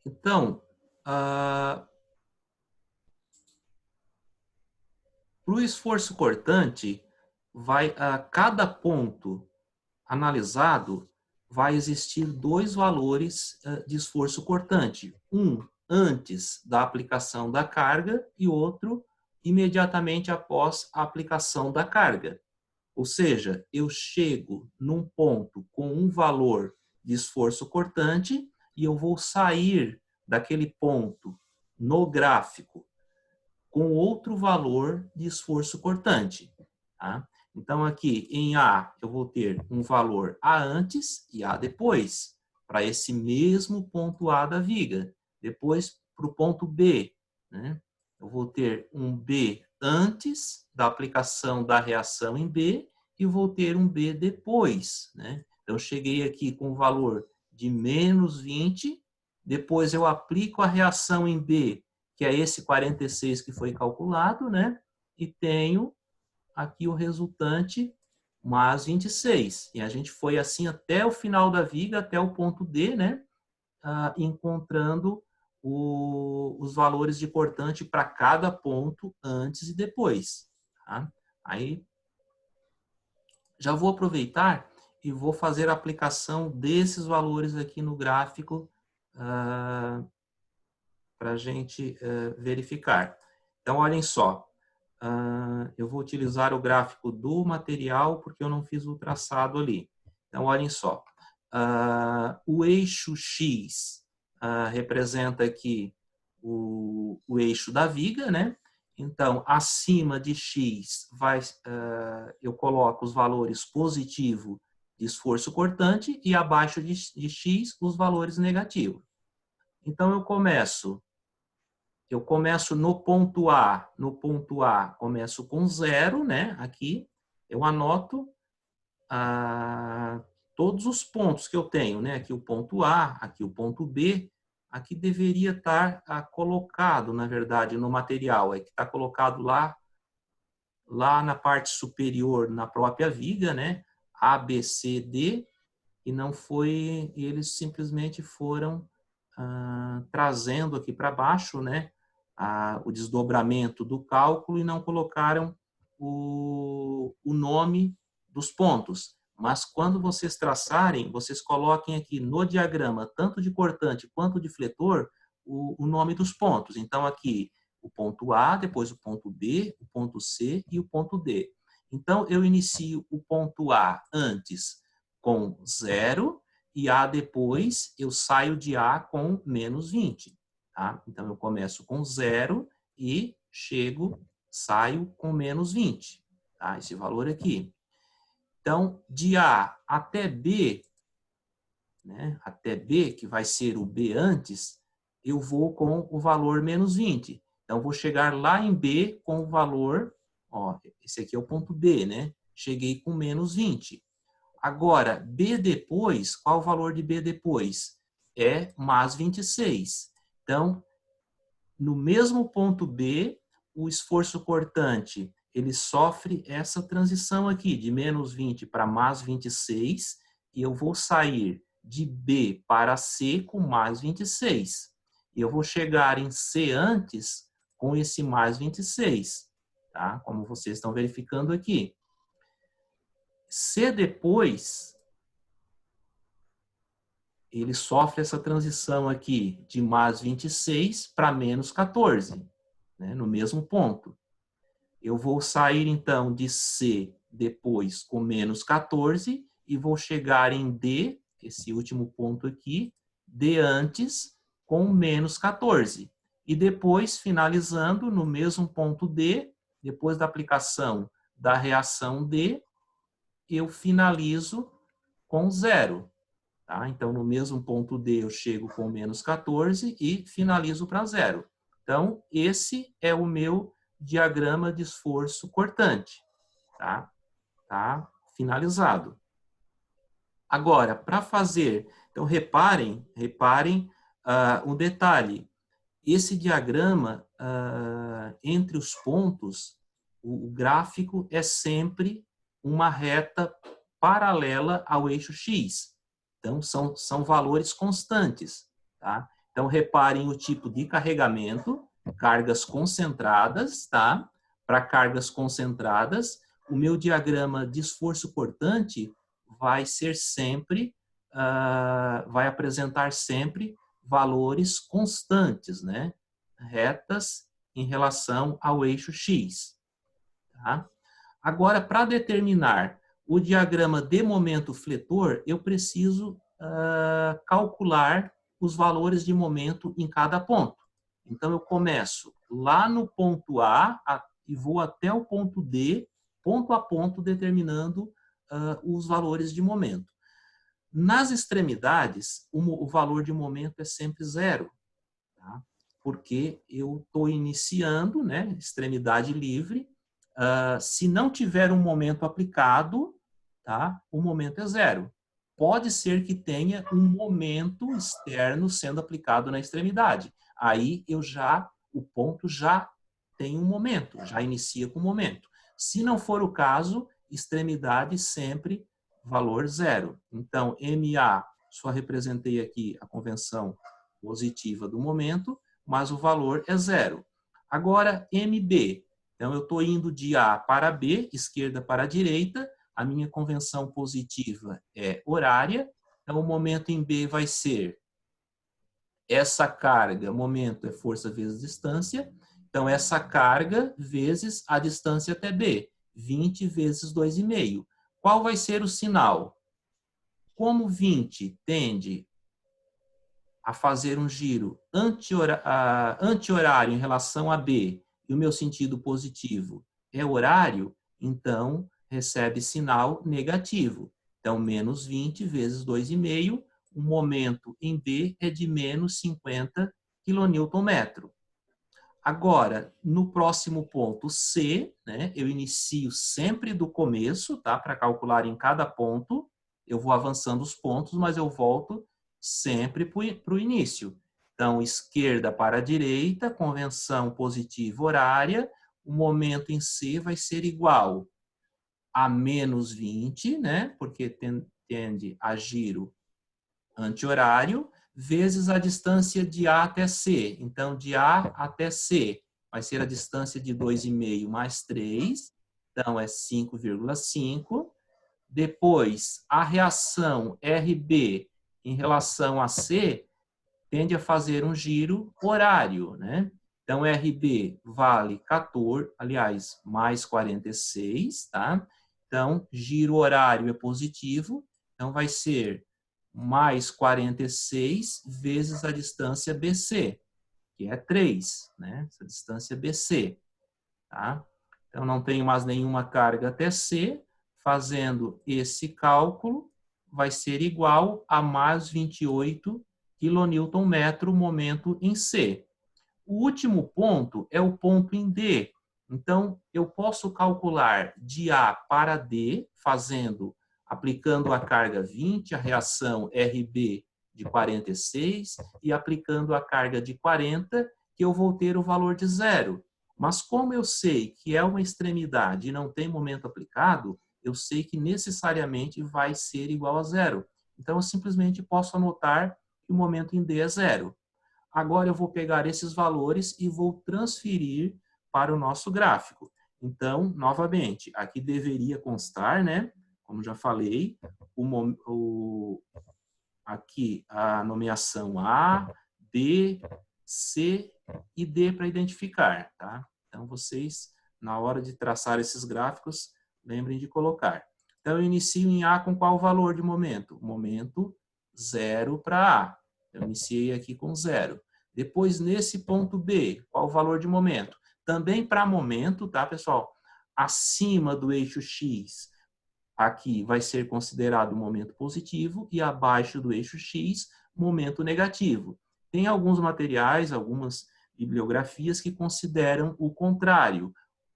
Então, para o esforço cortante, cada ponto analisado vai existir dois valores de esforço cortante. Um antes da aplicação da carga e outro imediatamente após a aplicação da carga. Ou seja, eu chego num ponto com um valor de esforço cortante e eu vou sair daquele ponto no gráfico com outro valor de esforço cortante. Tá? Então, aqui em A, eu vou ter um valor A antes e A depois, para esse mesmo ponto A da viga. Depois, para o ponto B, né? Eu vou ter um B antes da aplicação da reação em B e vou ter um B depois. Né? Então, eu cheguei aqui com o valor de menos 20, depois eu aplico a reação em B, que é esse 46 que foi calculado, né? E tenho aqui o resultante mais 26. E a gente foi assim até o final da viga, até o ponto D, né? Encontrando os valores de cortante para cada ponto antes e depois. Tá? Aí, já vou aproveitar e vou fazer a aplicação desses valores aqui no gráfico para a gente verificar. Então, olhem só. Eu vou utilizar o gráfico do material porque eu não fiz o traçado ali. Então, olhem só. O eixo X representa aqui o eixo da viga, né? Então, acima de X, eu coloco os valores positivo de esforço cortante e abaixo de X, os valores negativos. Então, eu começo no ponto A. No ponto A, começo com 0, né? Aqui, eu anoto todos os pontos que eu tenho, né? Aqui o ponto A, aqui o ponto B. Aqui deveria estar colocado, na verdade, no material. É que está colocado lá na parte superior, na própria viga, né? A, B, C, D. E não foi... Eles simplesmente foram trazendo aqui para baixo, né? O desdobramento do cálculo e não colocaram o nome dos pontos. Mas quando vocês traçarem, vocês coloquem aqui no diagrama, tanto de cortante quanto de fletor, o nome dos pontos. Então, aqui, o ponto A, depois o ponto B, o ponto C e o ponto D. Então, eu inicio o ponto A antes com 0 e A depois, eu saio de A com menos 20. Tá? Então, eu começo com 0 e saio com menos 20. Tá? Esse valor aqui. Então, de A até B, né, até B, que vai ser o B antes, eu vou com o valor menos 20. Então, vou chegar lá em B com o valor, esse aqui é o ponto B, né? Cheguei com menos 20. Agora, B depois, qual o valor de B depois? É mais 26. Então, no mesmo ponto B, o esforço cortante, ele sofre essa transição aqui, de menos 20 para mais 26, e eu vou sair de B para C com mais 26. E eu vou chegar em C antes com esse mais 26, tá? Como vocês estão verificando aqui. C depois, ele sofre essa transição aqui de mais 26 para menos 14, né, no mesmo ponto. Eu vou sair, então, de C depois com menos 14 e vou chegar em D, esse último ponto aqui, D antes com menos 14. E depois, finalizando no mesmo ponto D, depois da aplicação da reação D, eu finalizo com 0. Tá? Então, no mesmo ponto D, eu chego com menos 14 e finalizo para 0. Então, esse é o meu diagrama de esforço cortante. Tá? Tá finalizado. Agora, para fazer... Então, reparem um detalhe. Esse diagrama, entre os pontos, o gráfico é sempre uma reta paralela ao eixo X. Então, são valores constantes. Tá? Então, reparem o tipo de carregamento, cargas concentradas, tá? Para cargas concentradas, o meu diagrama de esforço cortante vai ser sempre, vai apresentar sempre valores constantes, né? Retas em relação ao eixo X. Tá? Agora, para determinar o diagrama de momento fletor, eu preciso calcular os valores de momento em cada ponto. Então, eu começo lá no ponto A e vou até o ponto D, ponto a ponto, determinando os valores de momento. Nas extremidades, o valor de momento é sempre zero, tá? Porque eu estou iniciando, né, extremidade livre. Se não tiver um momento aplicado, tá, o momento é zero. Pode ser que tenha um momento externo sendo aplicado na extremidade. Aí o ponto já tem um momento, já inicia com o momento. Se não for o caso, extremidade sempre valor zero. Então, MA, só representei aqui a convenção positiva do momento, mas o valor é zero. Agora, MB. Então, eu estou indo de A para B, esquerda para direita. A minha convenção positiva é horária. Então, o momento em B vai ser essa carga, momento é força vezes distância. Então, essa carga vezes a distância até B, 20 vezes 2,5. Qual vai ser o sinal? Como 20 tende a fazer um giro anti-horário em relação a B, e o meu sentido positivo é horário, então recebe sinal negativo. Então, menos 20 vezes 2,5, o momento em B é de menos 50 kN. Agora, no próximo ponto C, né, eu inicio sempre do começo, tá, para calcular em cada ponto. Eu vou avançando os pontos, mas eu volto sempre para o início. Então, esquerda para direita, convenção positiva horária, o momento em C vai ser igual a menos 20, né, porque tende a giro anti-horário, vezes a distância de A até C. Então, de A até C vai ser a distância de 2,5 mais 3, então é 5,5. Depois, a reação RB em relação a C tende a fazer um giro horário, né? Então, RB vale 14, aliás, mais 46, tá? Então, giro horário é positivo, então vai ser mais 46 vezes a distância BC, que é 3, né? Essa distância BC, tá? Então, não tenho mais nenhuma carga até C. Fazendo esse cálculo, vai ser igual a mais 28 kN momento em C. O último ponto é o ponto em D. Então, eu posso calcular de A para D, aplicando a carga 20, a reação RB de 46, e aplicando a carga de 40, que eu vou ter o valor de zero. Mas como eu sei que é uma extremidade e não tem momento aplicado, eu sei que necessariamente vai ser igual a zero. Então, eu simplesmente posso anotar que o momento em D é zero. Agora, eu vou pegar esses valores e vou transferir para o nosso gráfico. Então, novamente, aqui deveria constar, né? Como já falei, aqui a nomeação A, B, C e D para identificar, tá? Então, vocês, na hora de traçar esses gráficos, lembrem de colocar. Então, eu inicio em A com qual valor de momento? Momento 0 para A. Eu iniciei aqui com 0. Depois, nesse ponto B, qual o valor de momento? Também para momento, tá, pessoal? Acima do eixo X, aqui vai ser considerado momento positivo e abaixo do eixo X, momento negativo. Tem alguns materiais, algumas bibliografias que consideram o contrário.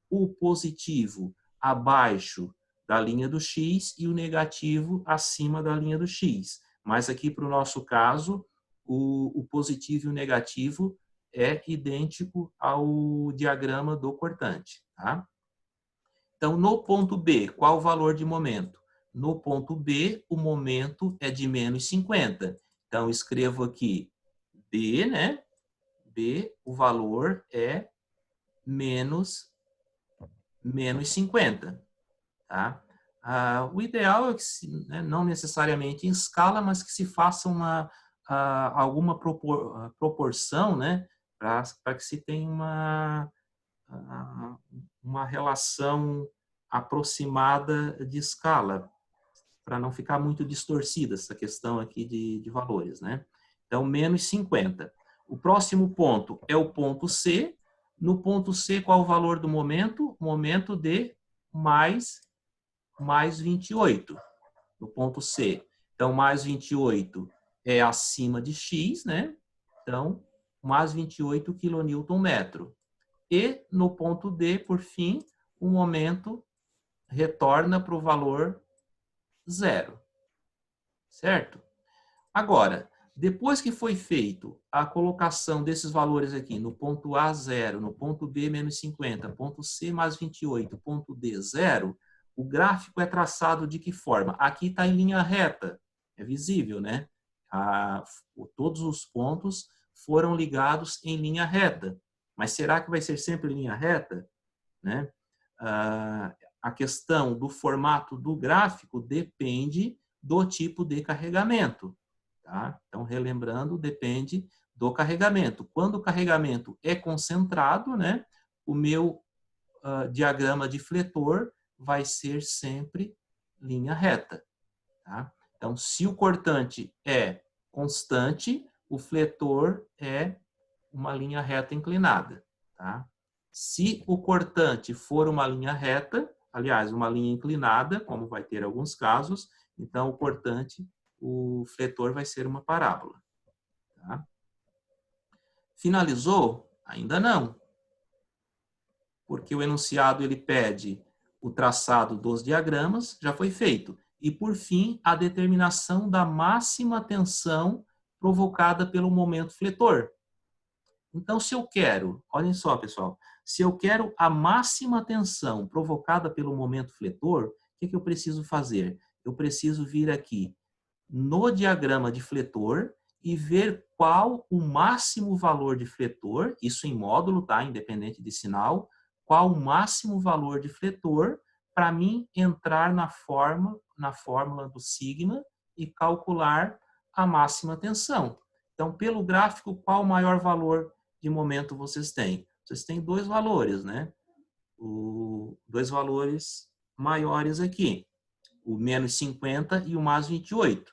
O positivo abaixo da linha do X e o negativo acima da linha do X. Mas aqui, para o nosso caso, o positivo e o negativo é idêntico ao diagrama do cortante, tá? Então, no ponto B, qual o valor de momento? No ponto B, o momento é de menos 50. Então, escrevo aqui B, né? B, o valor é menos 50, tá? O ideal é que, né, não necessariamente em escala, mas que se faça alguma proporção, né, para que se tenha uma relação aproximada de escala, para não ficar muito distorcida essa questão aqui de valores, né? Então, menos 50. O próximo ponto é o ponto C. No ponto C, qual o valor do momento? Momento de mais 28, no ponto C. Então, mais 28 é acima de X, né? Então, mais 28 kNm. E no ponto D, por fim, o momento retorna para o valor zero, certo? Agora, depois que foi feito a colocação desses valores aqui no ponto A, 0, no ponto B, menos 50, ponto C, mais 28, ponto D, 0, o gráfico é traçado de que forma? Aqui está em linha reta, é visível, né? Todos os pontos foram ligados em linha reta. Mas será que vai ser sempre linha reta? Né? A questão do formato do gráfico depende do tipo de carregamento. Tá? Então, relembrando, depende do carregamento. Quando o carregamento é concentrado, né, o meu diagrama de fletor vai ser sempre linha reta. Tá? Então, se o cortante é constante, o fletor é uma linha reta inclinada. Tá? Se o cortante for uma linha reta, aliás, uma linha inclinada, como vai ter alguns casos, então o cortante, o fletor vai ser uma parábola. Tá? Finalizou? Ainda não. Porque o enunciado ele pede o traçado dos diagramas, já foi feito. E, por fim, a determinação da máxima tensão provocada pelo momento fletor. Então, se eu quero, olhem só, pessoal, se eu quero a máxima tensão provocada pelo momento fletor, o que eu preciso fazer? Eu preciso vir aqui no diagrama de fletor e ver qual o máximo valor de fletor, isso em módulo, tá? Independente de sinal, qual o máximo valor de fletor para mim entrar na fórmula do sigma e calcular a máxima tensão. Então, pelo gráfico, qual o maior valor de momento vocês têm? Vocês têm dois valores, né? Dois valores maiores aqui, o menos 50 e o mais 28.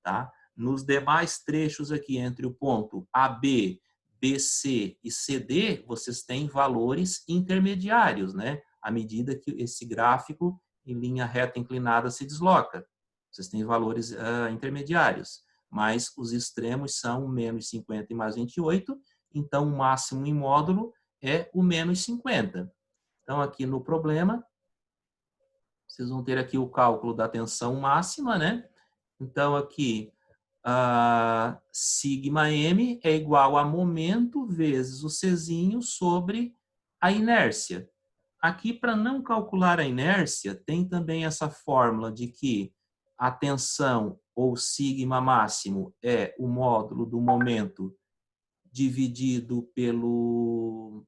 Tá? Nos demais trechos aqui, entre o ponto AB, BC e CD, vocês têm valores intermediários, né? À medida que esse gráfico em linha reta inclinada se desloca. Vocês têm valores intermediários, mas os extremos são menos 50 e mais 28, então o máximo em módulo é o menos 50. Então, aqui no problema, vocês vão ter aqui o cálculo da tensão máxima, né? Então, aqui, sigma m é igual a momento vezes o Czinho sobre a inércia. Aqui, para não calcular a inércia, tem também essa fórmula de que a tensão ou sigma máximo é o módulo do momento dividido pelo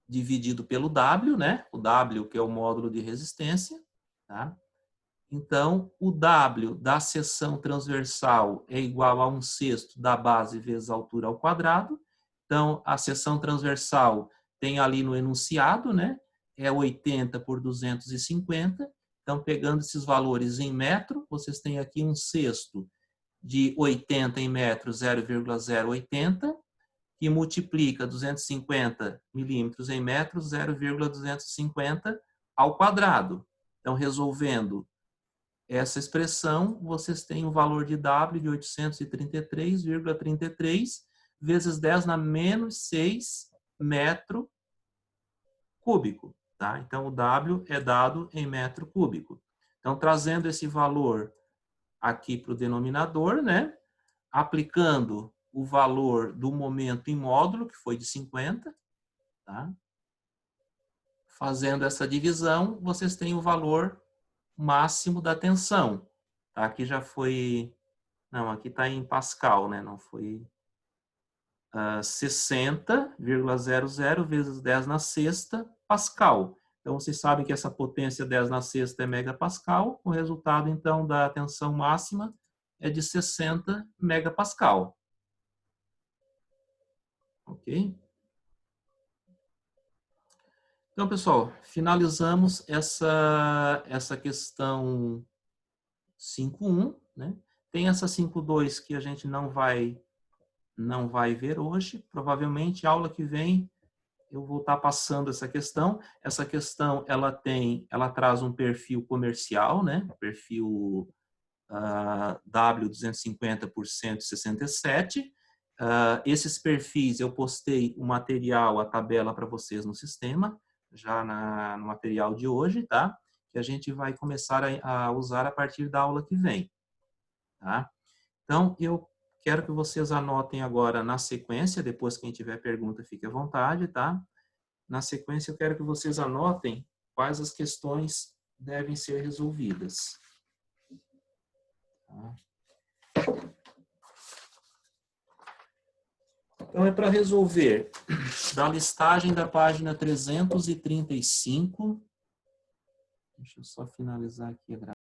W, né? O W que é o módulo de resistência, tá? Então, o W da seção transversal é igual a 1/6 da base vezes a altura ao quadrado. Então, a seção transversal tem ali no enunciado, né? É 80 por 250. Então, pegando esses valores em metro, vocês têm aqui 1/6 de 80 em metro, 0,080, que multiplica 250 milímetros em metro, 0,250 ao quadrado. Então, resolvendo essa expressão, vocês têm o valor de W de 833,33 vezes 10 na menos 6 metro cúbico. Tá? Então, o W é dado em metro cúbico. Então, trazendo esse valor aqui para o denominador, né? Aplicando o valor do momento em módulo, que foi de 50, tá? Fazendo essa divisão, vocês têm o valor máximo da tensão. Tá? Aqui já foi Não, aqui está em Pascal, né? Não foi 60,00 vezes 10 na sexta Pascal. Então, vocês sabem que essa potência 10 na sexta é megapascal. O resultado, então, da tensão máxima é de 60 megapascal. Ok? Então, pessoal, finalizamos essa questão 5.1, né? Tem essa 5.2 que a gente não vai ver hoje. Provavelmente, aula que vem, eu vou estar passando essa questão. Essa questão, ela traz um perfil comercial, né? Perfil W250 por 167. Esses perfis, eu postei o material, a tabela para vocês no sistema, já no material de hoje, tá? Que a gente vai começar a usar a partir da aula que vem, tá? Então, eu quero que vocês anotem agora na sequência, depois quem tiver pergunta, fique à vontade, tá? Na sequência, eu quero que vocês anotem quais as questões devem ser resolvidas. Tá? Então, é para resolver da listagem da página 335. Deixa eu só finalizar aqui a gravação.